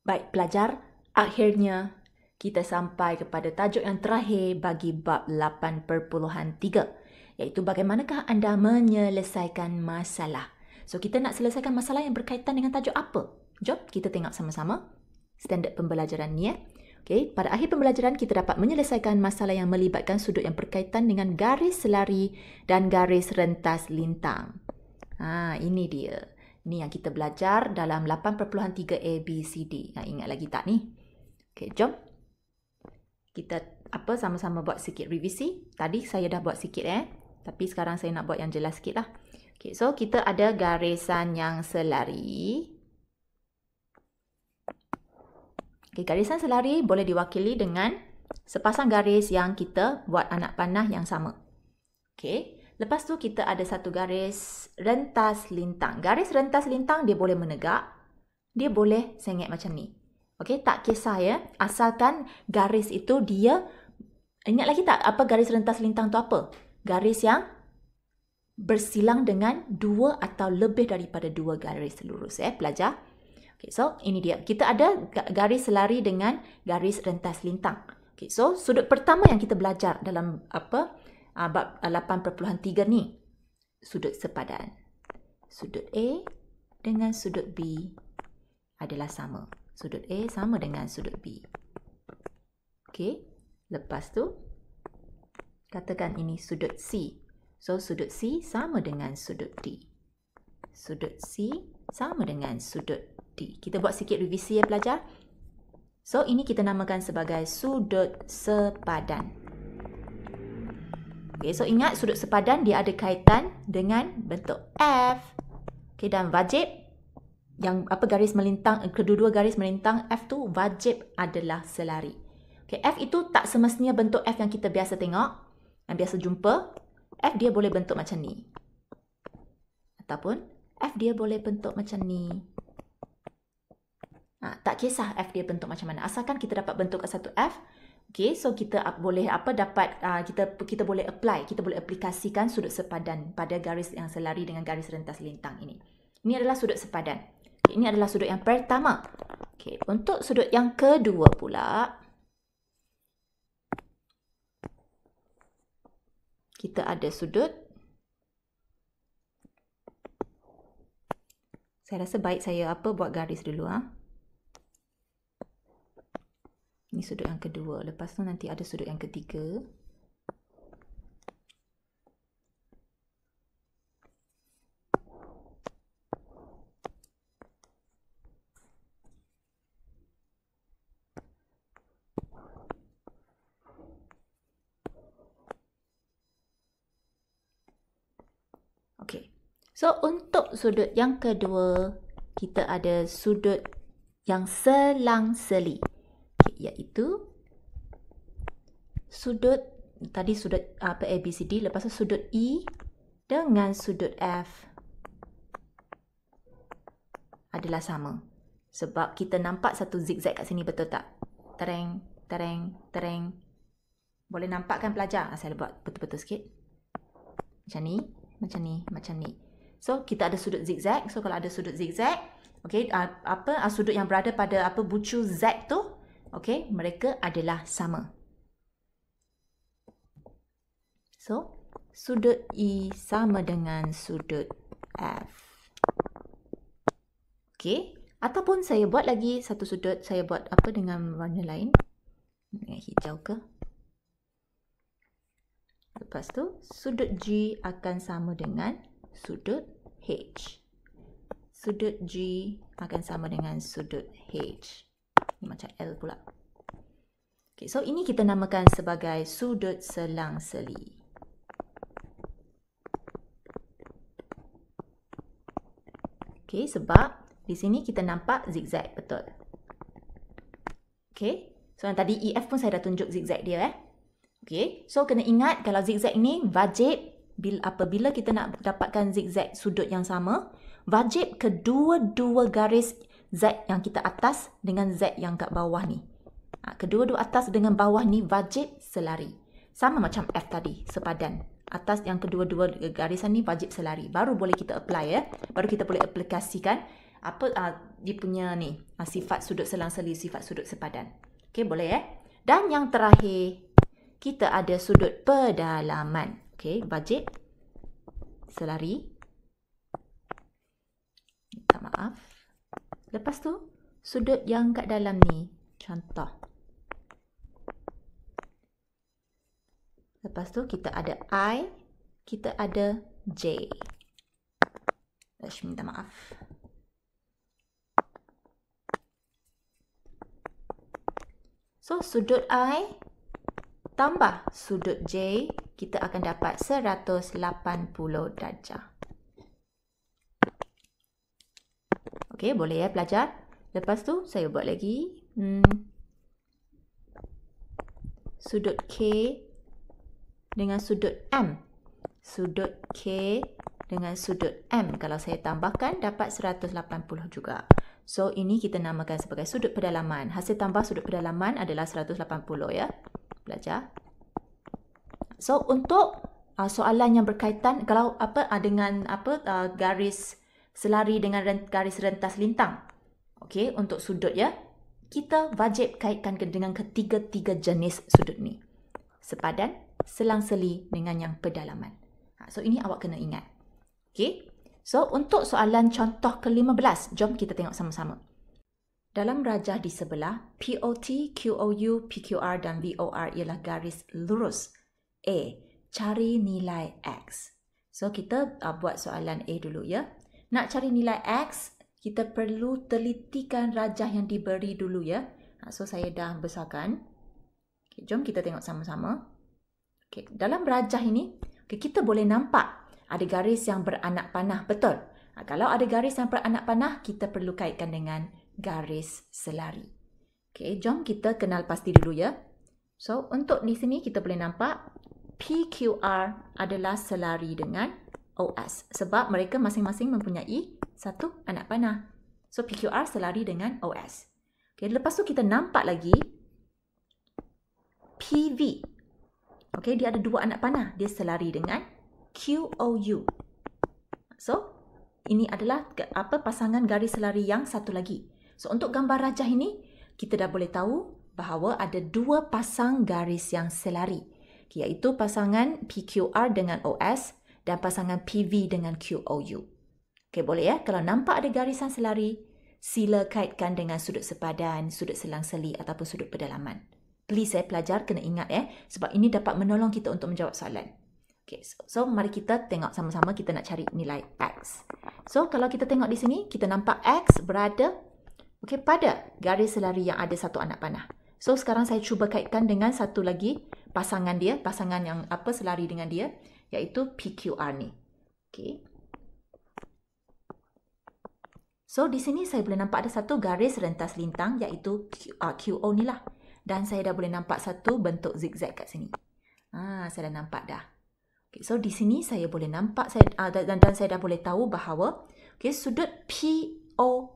Baik pelajar, akhirnya kita sampai kepada tajuk yang terakhir bagi bab 8.3, iaitu bagaimanakah anda menyelesaikan masalah. So, kita nak selesaikan masalah yang berkaitan dengan tajuk apa? Jom kita tengok sama-sama standard pembelajaran ni. Okay, pada akhir pembelajaran kita dapat menyelesaikan masalah yang melibatkan sudut yang berkaitan dengan garis selari dan garis rentas lintang. Ini dia. Ini yang kita belajar dalam 8.3 ABCD. Ingat lagi tak ni? Okay, jom. Kita sama-sama buat sikit revisi. Tadi saya dah buat sikit tapi sekarang saya nak buat yang jelas sikit lah. Okay, so kita ada garisan yang selari. Okay, garisan selari boleh diwakili dengan sepasang garis yang kita buat anak panah yang sama. Okay. Lepas tu kita ada satu garis rentas lintang. Garis rentas lintang dia boleh menegak, dia boleh sengit macam ni. Okey, tak kisah ya. Asalkan garis itu dia, ingat lagi tak apa garis rentas lintang tu apa? Garis yang bersilang dengan dua atau lebih daripada dua garis lurus pelajar. Okey, so ini dia. Kita ada garis selari dengan garis rentas lintang. Okey, so sudut pertama yang kita belajar dalam bab 8.3 ni, sudut sepadan. Sudut A dengan sudut B adalah sama. Sudut A sama dengan sudut B. Okey, lepas tu katakan ini sudut C. So sudut C sama dengan sudut D. Sudut C sama dengan sudut D. Kita buat sikit revisi ya pelajar. So ini kita namakan sebagai sudut sepadan. Okay, so ingat sudut sepadan dia ada kaitan dengan bentuk F. Okay, dan wajib yang garis melintang, kedua-dua garis melintang F tu wajib adalah selari. Okay, F itu tak semestinya bentuk F yang kita biasa tengok, yang biasa jumpa. F dia boleh bentuk macam ni. Ataupun F dia boleh bentuk macam ni. Tak kisah F dia bentuk macam mana. Asalkan kita dapat bentuk satu F. Okay, so kita boleh kita boleh apply, kita boleh aplikasikan sudut sepadan pada garis yang selari dengan garis rentas lintang ini. Ini adalah sudut sepadan. Okay, ini adalah sudut yang pertama. Okay, untuk sudut yang kedua pula, kita ada sudut. Saya rasa baik saya buat garis dulu Ini sudut yang kedua. Lepas tu nanti ada sudut yang ketiga. Okey. So untuk sudut yang kedua, kita ada sudut yang selang-seli. Iaitu sudut ABCD, lepas tu sudut E dengan sudut F adalah sama. Sebab kita nampak satu zigzag kat sini, betul tak? Tereng, tereng, tereng. Boleh nampak kan pelajar? Saya buat betul-betul sikit. Macam ni, macam ni, macam ni. So kita ada sudut zigzag. So kalau ada sudut zigzag, okey, sudut yang berada pada bucu Z tu, okey, mereka adalah sama. So, sudut E sama dengan sudut F. Okey, ataupun saya buat lagi satu sudut, saya buat dengan warna lain. Dengan hijau ke? Lepas tu, sudut G akan sama dengan sudut H. Sudut G akan sama dengan sudut H. Ini macam L pula. Okay, so ini kita namakan sebagai sudut selang-seli. Okay, sebab di sini kita nampak zigzag, betul. Okay, so yang tadi EF pun saya dah tunjuk zigzag dia. Okay, so kena ingat kalau zigzag ni wajib apabila kita nak dapatkan zigzag sudut yang sama, wajib kedua-dua garis Z yang kita atas dengan Z yang kat bawah ni. Kedua-dua atas dengan bawah ni wajib selari. Sama macam F tadi, sepadan. Atas yang kedua-dua garisan ni wajib selari. Baru boleh kita apply Baru kita boleh aplikasikan dia punya ni sifat sudut selang-seli, sifat sudut sepadan. Okey, boleh Dan yang terakhir, kita ada sudut pedalaman. Okey, bajet selari. Minta maaf. Lepas tu, sudut yang kat dalam ni, contoh. Lepas tu, kita ada I, kita ada J. Minta maaf. So, sudut I tambah sudut J, kita akan dapat 180 darjah. Okey, boleh pelajar? Lepas tu, saya buat lagi. Sudut K dengan sudut M. Sudut K dengan sudut M. Kalau saya tambahkan, dapat 180 juga. So, ini kita namakan sebagai sudut pedalaman. Hasil tambah sudut pedalaman adalah 180 belajar. So, untuk soalan yang berkaitan kalau dengan garis selari dengan garis rentas lintang. Okey, untuk sudut kita wajib kaitkan dengan ketiga-tiga jenis sudut ni. Sepadan, selang-seli dengan yang pedalaman. So, ini awak kena ingat. Okey. So, untuk soalan contoh ke-15, jom kita tengok sama-sama. Dalam rajah di sebelah, POT, QOU, PQR dan VOR ialah garis lurus. A. Cari nilai X. So, kita buat soalan A dulu Nak cari nilai X, kita perlu telitikan rajah yang diberi dulu So, saya dah besarkan. Okay, jom kita tengok sama-sama. Okay, dalam rajah ini, kita boleh nampak ada garis yang beranak panah, betul. Kalau ada garis yang beranak panah, kita perlu kaitkan dengan garis selari. Okey, jom kita kenal pasti dulu So, untuk di sini kita boleh nampak PQR adalah selari dengan OS. Sebab mereka masing-masing mempunyai satu anak panah. So, PQR selari dengan OS. Okey, lepas tu kita nampak lagi PV. Okey, dia ada dua anak panah. Dia selari dengan QOU. So, ini adalah pasangan garis selari yang satu lagi. So, untuk gambar rajah ini, kita dah boleh tahu bahawa ada dua pasang garis yang selari, iaitu pasangan PQR dengan OS dan pasangan PV dengan QOU. Okey, boleh Kalau nampak ada garisan selari, sila kaitkan dengan sudut sepadan, sudut selang-seli ataupun sudut pedalaman. Please pelajar kena ingat sebab ini dapat menolong kita untuk menjawab soalan. Okay, so mari kita tengok sama-sama kita nak cari nilai X. So, kalau kita tengok di sini, kita nampak X berada pada garis selari yang ada satu anak panah. So, sekarang saya cuba kaitkan dengan satu lagi pasangan dia, pasangan yang selari dengan dia, iaitu PQR ni. Okay. So, di sini saya boleh nampak ada satu garis rentas lintang, iaitu QO ni lah. Dan saya dah boleh nampak satu bentuk zigzag kat sini. Saya dah nampak dah. Okay, so, di sini saya boleh nampak dan saya dah boleh tahu bahawa sudut PQO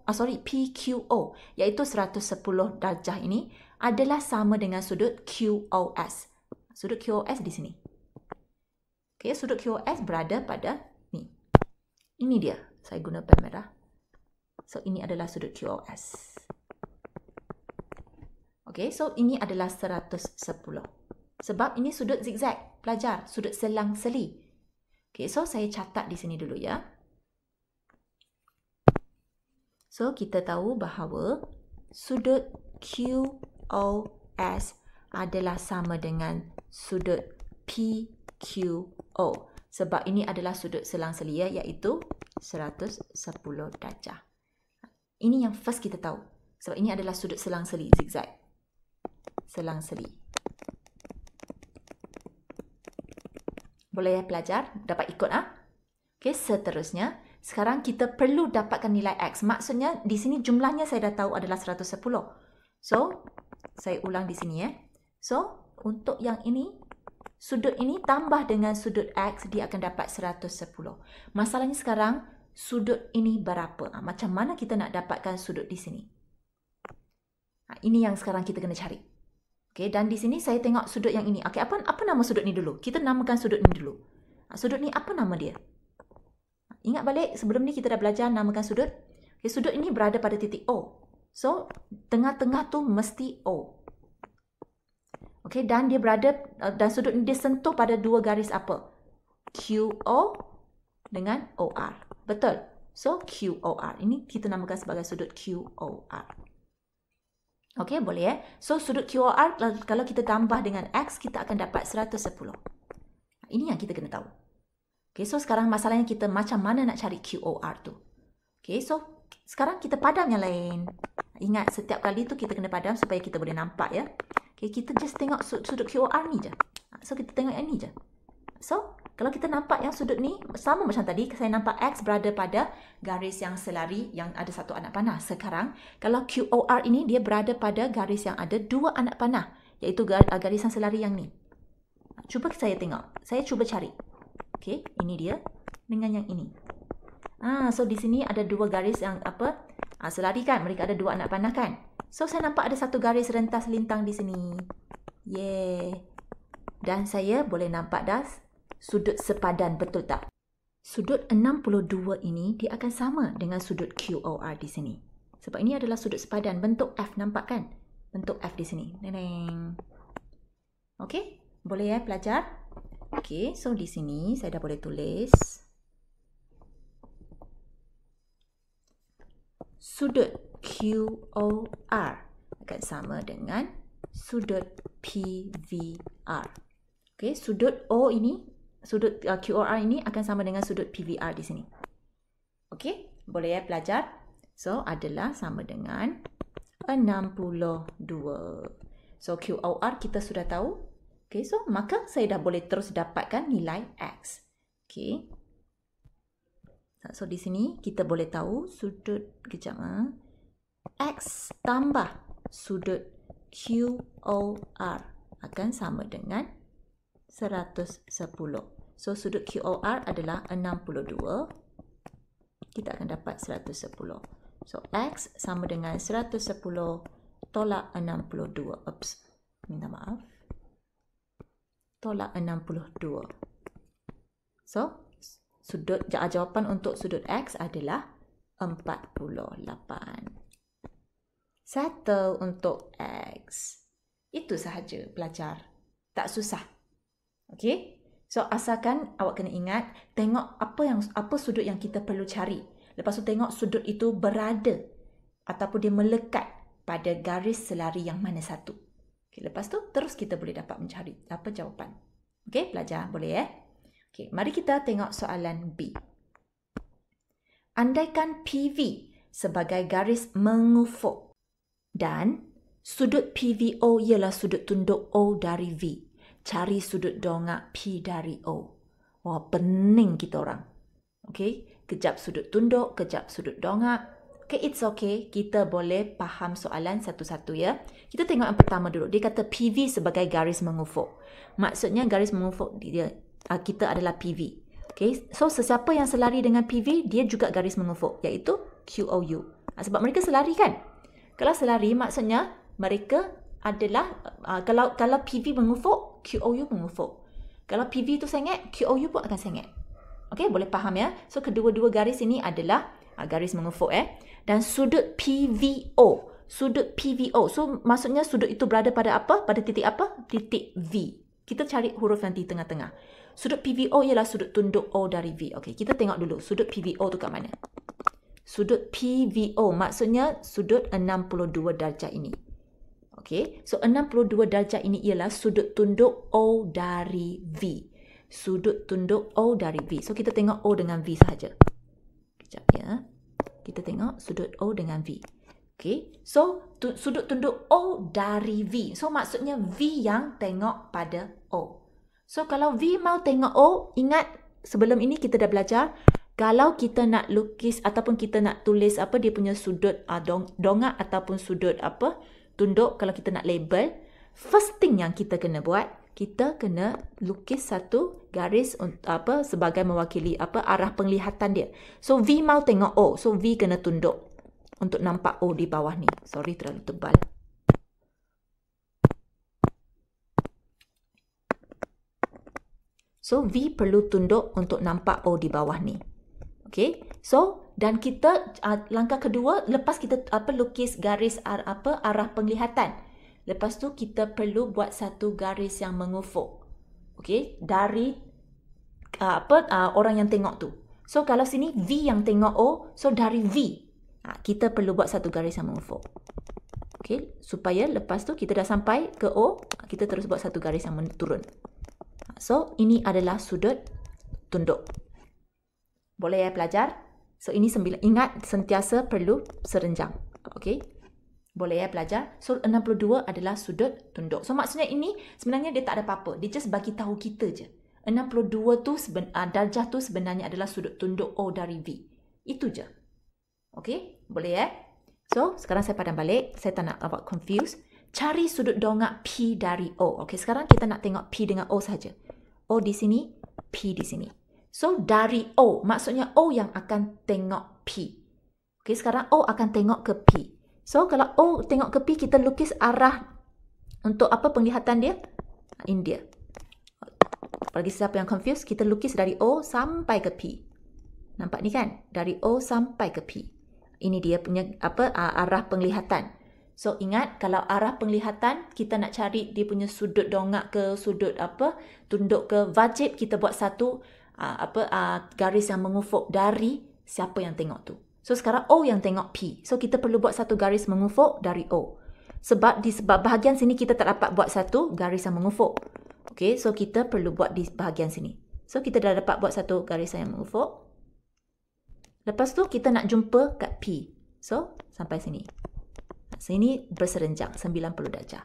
iaitu 110 darjah ini adalah sama dengan sudut QOS. Sudut QOS di sini. Okay, sudut QOS berada pada ni. Ini dia. Saya guna pen merah. So, ini adalah sudut QOS. Okay, so ini adalah 110. Sebab ini sudut zigzag, pelajar, sudut selang-seli. Okay, so saya catat di sini dulu So, kita tahu bahawa sudut QOS adalah sama dengan sudut PQO. Sebab ini adalah sudut selang-seli iaitu 110 darjah. Ini yang first kita tahu. Sebab ini adalah sudut selang-seli, zigzag. Selang-seli. Boleh pelajar? Dapat ikut Okey, seterusnya. Sekarang kita perlu dapatkan nilai X. Maksudnya, di sini jumlahnya saya dah tahu adalah 110. So, saya ulang di sini So, untuk yang ini, sudut ini tambah dengan sudut X, dia akan dapat 110. Masalahnya sekarang, sudut ini berapa? Macam mana kita nak dapatkan sudut di sini? Ini yang sekarang kita kena cari. Okay, dan di sini saya tengok sudut yang ini. Okay, apa nama sudut ni dulu? Kita namakan sudut ni dulu. Sudut ni apa nama dia? Ingat balik sebelum ni kita dah belajar namakan sudut. Okay, Okay, sudut ini berada pada titik O. So, tengah-tengah tu mesti O. Okay, dan dia berada, dan sudut ini dia sentuh pada dua garis apa? QO dengan OR. Betul? So, QOR. Ini kita namakan sebagai sudut QOR. Okay, boleh So, sudut QOR, kalau kita tambah dengan X, kita akan dapat 110. Ini yang kita kena tahu. Okay, so sekarang masalahnya kita macam mana nak cari QOR tu. Okay, so sekarang kita padam yang lain. Ingat, setiap kali tu kita kena padam supaya kita boleh nampak ya. Okay, kita just tengok sudut QOR ni je. So, kita tengok yang ni je. So, kalau kita nampak yang sudut ni, sama macam tadi, saya nampak X berada pada garis yang selari yang ada satu anak panah. Sekarang, kalau QOR ini, dia berada pada garis yang ada dua anak panah. Iaitu garisan selari yang ni. Cuba saya tengok. Saya cuba cari. Okay, ini dia dengan yang ini. So di sini ada dua garis yang selari kan? Mereka ada dua anak panah kan? So saya nampak ada satu garis rentas lintang di sini. Dan saya boleh nampak dah sudut sepadan, betul tak? Sudut 62 ini dia akan sama dengan sudut QOR di sini. Sebab ini adalah sudut sepadan, bentuk F, nampak kan? Bentuk F di sini. Neneng. Okay, boleh ya pelajar? Okay, so di sini saya dah boleh tulis sudut QOR akan sama dengan sudut PVR. Okay, sudut O ini, sudut QOR ini akan sama dengan sudut PVR di sini. Okay, boleh ya pelajar? So, adalah sama dengan 62. So, QOR kita sudah tahu. Okay, so maka saya dah boleh terus dapatkan nilai X. Okay. So, di sini kita boleh tahu sudut, X tambah sudut QOR akan sama dengan 110. So, sudut QOR adalah 62. Kita akan dapat 110. So, X sama dengan 110 tolak 62. Oops, minta maaf. Tolak 62. So, jawapan untuk sudut X adalah 48. Settle untuk X. Itu sahaja pelajar. Tak susah. Okay? So, asalkan awak kena ingat, tengok apa sudut yang kita perlu cari. Lepas tu tengok sudut itu berada ataupun dia melekat pada garis selari yang mana satu. Okay, lepas tu terus kita boleh dapat mencari apa jawapan. Okey, pelajar boleh Okey, mari kita tengok soalan B. Andaikan PV sebagai garis mengufuk dan sudut PVO ialah sudut tunduk O dari V. Cari sudut dongak P dari O. Wah, pening kita orang. Okey, kejap sudut tunduk, kejap sudut dongak. Okay, it's okay. Kita boleh faham soalan satu-satu ya. Kita tengok yang pertama dulu. Dia kata PV sebagai garis mengufuk. Maksudnya garis mengufuk dia, kita adalah PV. Okay, so sesiapa yang selari dengan PV, dia juga garis mengufuk. Iaitu QOU. Sebab mereka selari kan? Kalau selari maksudnya mereka adalah, kalau PV mengufuk, QOU mengufuk. Kalau PV tu sengit, QOU pun akan sengit. Okay, boleh faham ya? So kedua-dua garis ini adalah garis mengufuk Dan sudut PVO. Sudut PVO. So, maksudnya sudut itu berada pada apa? Pada titik apa? Titik V. Kita cari huruf yang di tengah-tengah. Sudut PVO ialah sudut tunduk O dari V. Okey, kita tengok dulu. Sudut PVO tu kat mana? Sudut PVO maksudnya sudut 62 darjah ini. Okey, so 62 darjah ini ialah sudut tunduk O dari V. Sudut tunduk O dari V. So, kita tengok O dengan V sahaja. Sekejap ya. Kita tengok sudut O dengan V. Okay. So, sudut tunduk O dari V. So, maksudnya V yang tengok pada O. So, kalau V mau tengok O, ingat sebelum ini kita dah belajar, kalau kita nak lukis ataupun kita nak tulis dia punya sudut dongak ataupun sudut tunduk, kalau kita nak label, first thing yang kita kena buat, kita kena lukis satu garis sebagai mewakili arah penglihatan dia. So V mau tengok O. So V kena tunduk untuk nampak O di bawah ni. Sorry, terlalu tebal. So V perlu tunduk untuk nampak O di bawah ni. Okay. So, dan kita langkah kedua, lepas kita lukis garis arah penglihatan. Lepas tu kita perlu buat satu garis yang mengufuk. Okey, dari orang yang tengok tu. So, kalau sini V yang tengok O, so dari V kita perlu buat satu garis yang mengufuk. Okey, supaya lepas tu kita dah sampai ke O, kita terus buat satu garis yang turun. So, ini adalah sudut tunduk. Boleh ya pelajar? So, ini 9. Ingat, sentiasa perlu serenjang. Okey? Boleh ya pelajar? So, 62 adalah sudut tunduk. So, maksudnya ini sebenarnya dia tak ada apa-apa. Dia just bagi tahu kita je. 62 tu, darjah tu sebenarnya adalah sudut tunduk O dari V. Itu je. Okey? Boleh ya? So, sekarang saya padam balik. Saya tak nak awak confuse. Cari sudut dongak P dari O. Okey, sekarang kita nak tengok P dengan O saja. O di sini, P di sini. So, dari O, maksudnya O yang akan tengok P. Okey, sekarang O akan tengok ke P. So, kalau O tengok ke P, kita lukis arah untuk apa penglihatan dia? Ini dia. Bagi siapa yang confused, kita lukis dari O sampai ke P. Nampak ni kan? Dari O sampai ke P. Ini dia punya arah penglihatan. So, ingat kalau arah penglihatan kita nak cari dia punya sudut dongak ke sudut tunduk ke, wajib kita buat satu garis yang mengufuk dari siapa yang tengok tu. So, sekarang O yang tengok P. So, kita perlu buat satu garis mengufuk dari O. Sebab di bahagian sini kita tak dapat buat satu garis yang mengufuk. Okay, so kita perlu buat di bahagian sini. So, kita dah dapat buat satu garis yang mengufuk. Lepas tu, kita nak jumpa kat P. So, sampai sini. Sini berserenjang 90 darjah.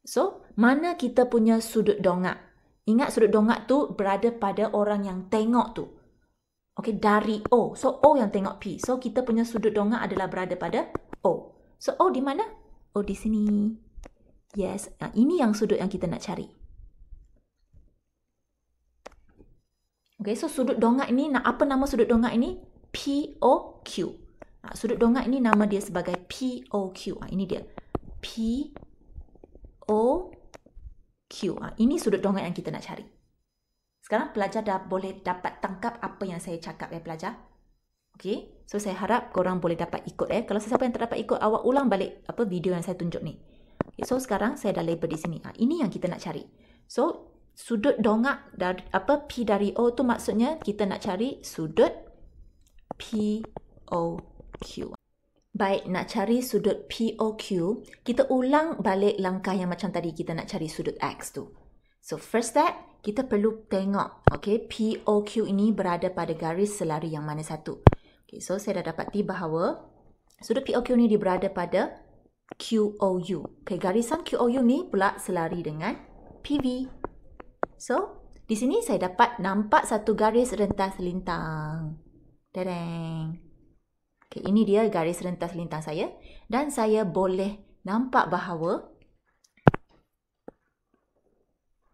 So, mana kita punya sudut dongak? Ingat sudut dongak tu berada pada orang yang tengok tu. Okey, dari O. So, O yang tengok P. So, kita punya sudut dongak adalah berada pada O. So, O di mana? O di sini. Yes, ini yang sudut yang kita nak cari. Okey, so sudut dongak ini, apa nama sudut dongak ini? POQ. Sudut dongak ini nama dia sebagai POQ. Ini dia. POQ. Ini sudut dongak yang kita nak cari. Sekarang pelajar dah boleh dapat tangkap apa yang saya cakap ya pelajar. Okey. So saya harap korang boleh dapat ikut Kalau sesiapa yang tak dapat ikut, awak ulang balik video yang saya tunjuk ni. Okay, so sekarang saya dah label di sini. Ini yang kita nak cari. So sudut dongak dari P dari O tu maksudnya kita nak cari sudut POQ. Baik, nak cari sudut POQ, kita ulang balik langkah yang macam tadi kita nak cari sudut X tu. So, first step, kita perlu tengok, POQ ini berada pada garis selari yang mana satu. Okay, so saya dah dapati bahawa sudut POQ ni dia berada pada QOU. Okay, garisan QOU ni pula selari dengan PV. So, di sini saya dapat nampak satu garis rentas lintang. Tereng. Okay, ini dia garis rentas lintang saya. Dan saya boleh nampak bahawa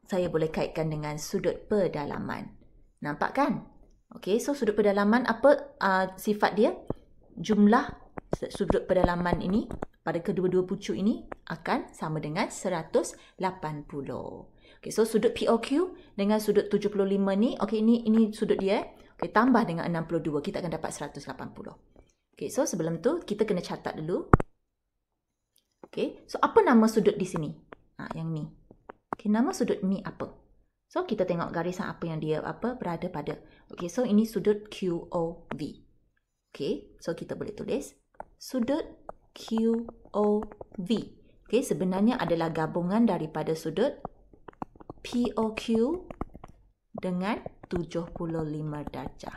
saya boleh kaitkan dengan sudut pedalaman. Nampak kan? Okay, so sudut pedalaman apa sifat dia? Jumlah sudut pedalaman ini pada kedua-dua pucuk ini akan sama dengan 180. Okay, so sudut POQ dengan sudut 75 ni, ini sudut dia. Okay, tambah dengan 62, kita akan dapat 180. Okay, so sebelum tu, kita kena catat dulu. Okay, so apa nama sudut di sini? Yang ni. Okay, nama sudut ni apa? So, kita tengok garisan apa yang dia berada pada. Okay, so ini sudut QOV. Okay, so kita boleh tulis sudut QOV. Okay, sebenarnya adalah gabungan daripada sudut POQ dengan 75 darjah.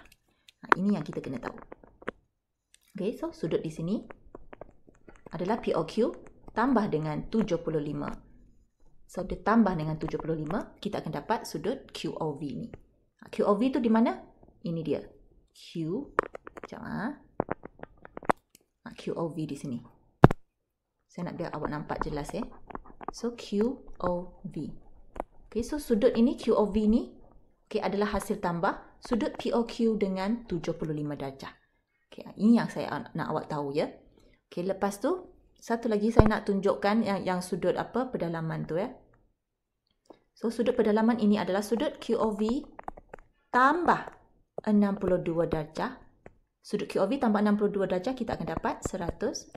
Ini yang kita kena tahu. Okay, so sudut di sini adalah POQ tambah dengan 75. So, ditambah dengan 75, kita akan dapat sudut QOV ni. QOV tu di mana? Ini dia. QOV di sini. Saya nak biar awak nampak jelas So, QOV. Okay, so sudut ini, QOV ni, adalah hasil tambah sudut POQ dengan 75 darjah. Okay, ini yang saya nak awak tahu ya. Okay, lepas tu, satu lagi saya nak tunjukkan yang sudut pedalaman tu So, sudut pedalaman ini adalah sudut QOV tambah 62 darjah. Sudut QOV tambah 62 darjah, kita akan dapat 180.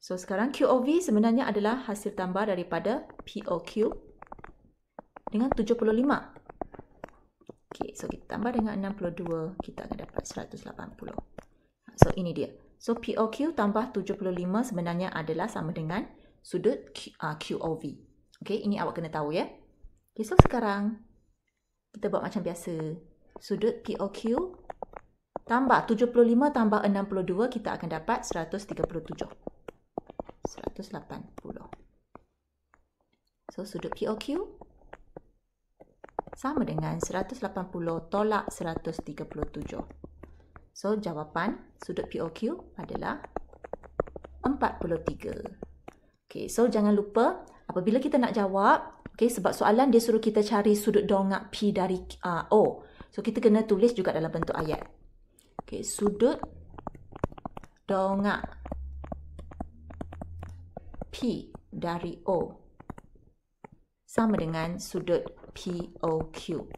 So, sekarang QOV sebenarnya adalah hasil tambah daripada POQ dengan 75. Okay, so kita tambah dengan 62, kita akan dapat 180. So, ini dia. So, POQ tambah 75 sebenarnya adalah sama dengan sudut QOV. Okay, ini awak kena tahu ya. Okay, so sekarang kita buat macam biasa. Sudut POQ tambah 75 tambah 62, kita akan dapat 137. 180. So, sudut POQ sama dengan 180 tolak 137. So, jawapan sudut POQ adalah 43. Okay, so jangan lupa apabila kita nak jawab, okay, sebab soalan dia suruh kita cari sudut dongak P dari O. So, kita kena tulis juga dalam bentuk ayat. Okay, sudut dongak P dari O sama dengan sudut POQ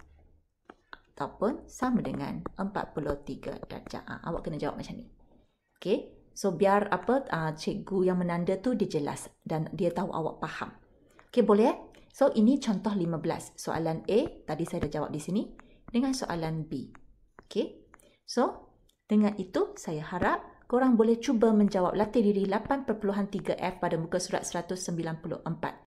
ataupun sama dengan 43 darjah. Awak kena jawab macam ni. Okay, so biar cikgu yang menanda tu dia jelas dan dia tahu awak faham. Okay, boleh? So, ini contoh 15. Soalan A tadi saya dah jawab di sini dengan soalan B. Okay, so dengan itu saya harap korang boleh cuba menjawab latih diri 8.3F pada muka surat 194.